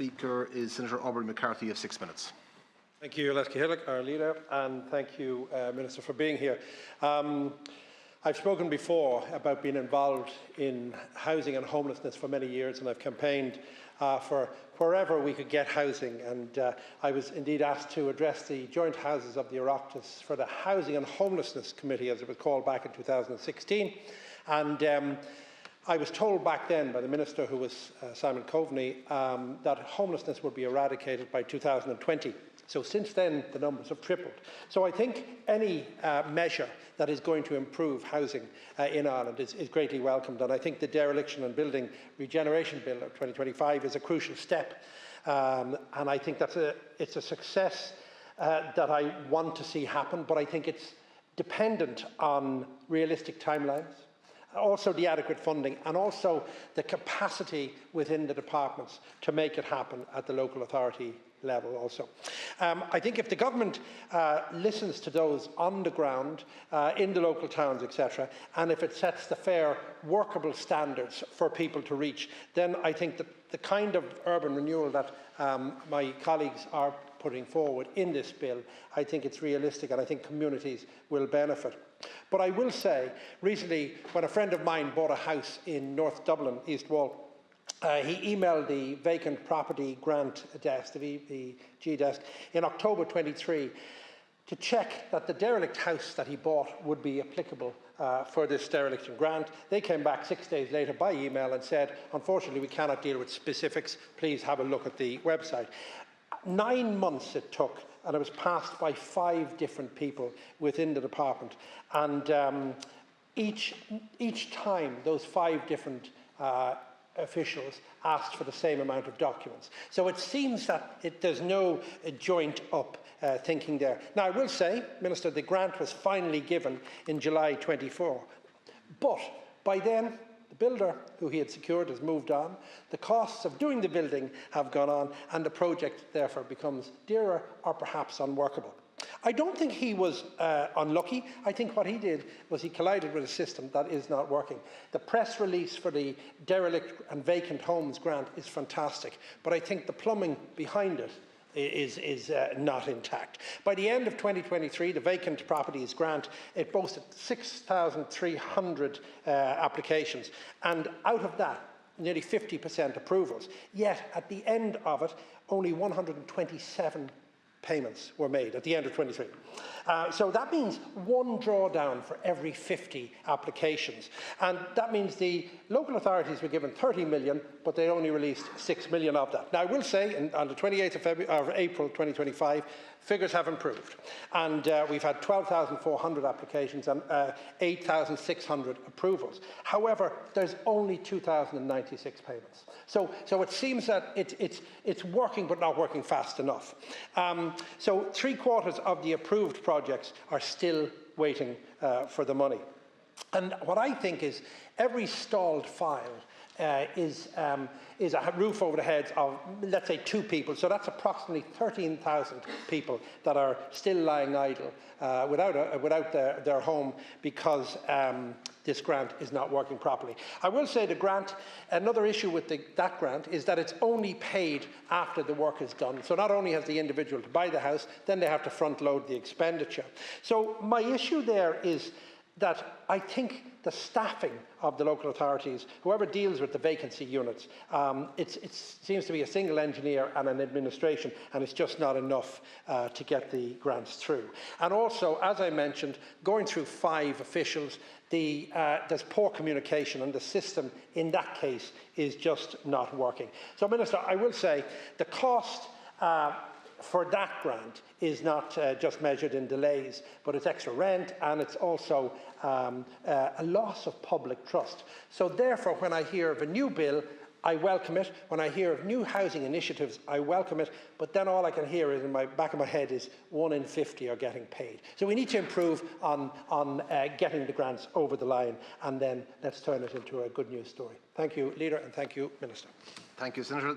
Speaker is Senator Aubrey McCarthy of 6 minutes. Thank you, Leslie Hillock, our leader, and thank you, Minister, for being here. I've spoken before about being involved in housing and homelessness for many years, and I've campaigned for wherever we could get housing. And I was indeed asked to address the joint houses of the Oireachtas for the Housing and Homelessness Committee, as it was called back in 2016. And I was told back then by the Minister, who was Simon Coveney, that homelessness would be eradicated by 2020. So since then, the numbers have tripled. So I think any measure that is going to improve housing in Ireland is greatly welcomed. And I think the Dereliction and Building Regeneration Bill of 2025 is a crucial step. And I think it's a success that I want to see happen, but I think it's dependent on realistic timelines, also the adequate funding, and also the capacity within the departments to make it happen at the local authority level also. I think if the government listens to those on the ground, in the local towns, etc., and if it sets the fair, workable standards for people to reach, then I think that the kind of urban renewal that my colleagues are putting forward in this bill, I think it's realistic, and I think communities will benefit. But I will say, recently, when a friend of mine bought a house in North Dublin, East Wall, he emailed the vacant property grant desk, the VPG desk, in October 23 to check that the derelict house that he bought would be applicable for this dereliction grant. They came back 6 days later by email and said, unfortunately, we cannot deal with specifics. Please have a look at the website. 9 months it took, and it was passed by 5 different people within the department. And each time, those 5 different officials asked for the same amount of documents. So it seems that there's no joint up thinking there. Now, I will say, Minister, the grant was finally given in July 24. But by then, the builder who he had secured has moved on. The costs of doing the building have gone on, and the project therefore becomes dearer or perhaps unworkable. I don't think he was unlucky. I think what he did was he collided with a system that is not working. The press release for the derelict and vacant homes grant is fantastic, but I think the plumbing behind it is not intact. By the end of 2023, the vacant properties grant, it boasted 6,300 applications, and out of that, nearly 50% approvals. Yet, at the end of it, only 127 payments were made at the end of 23. So that means one drawdown for every 50 applications. And that means the local authorities were given 30 million, but they only released 6 million of that. Now, I will say, on the 28th of April 2025, figures have improved. And we've had 12,400 applications and 8,600 approvals. However, there's only 2,096 payments. So it seems that it's working, but not working fast enough. So 3/4 of the approved projects are still waiting for the money. And what I think is every stalled file is a roof over the heads of, let's say, 2 people. So that's approximately 13,000 people that are still lying idle without their home because this grant is not working properly. I will say the grant, another issue with that grant is that it's only paid after the work is done. So not only has the individual to buy the house, then they have to front load the expenditure. So my issue there is that I think the staffing of the local authorities, whoever deals with the vacancy units, it seems to be a single engineer and an administration, and it's just not enough to get the grants through. And also, as I mentioned, going through 5 officials, there's poor communication, and the system in that case is just not working. So, Minister, I will say the cost for that grant is not just measured in delays, but it's extra rent, and it's also a loss of public trust. So therefore, when I hear of a new bill, I welcome it. When I hear of new housing initiatives, I welcome it. But then all I can hear is in my back of my head is 1 in 50 are getting paid. So we need to improve on getting the grants over the line, and then let's turn it into a good news story. Thank you, Leader, and thank you, Minister. Thank you, Senator.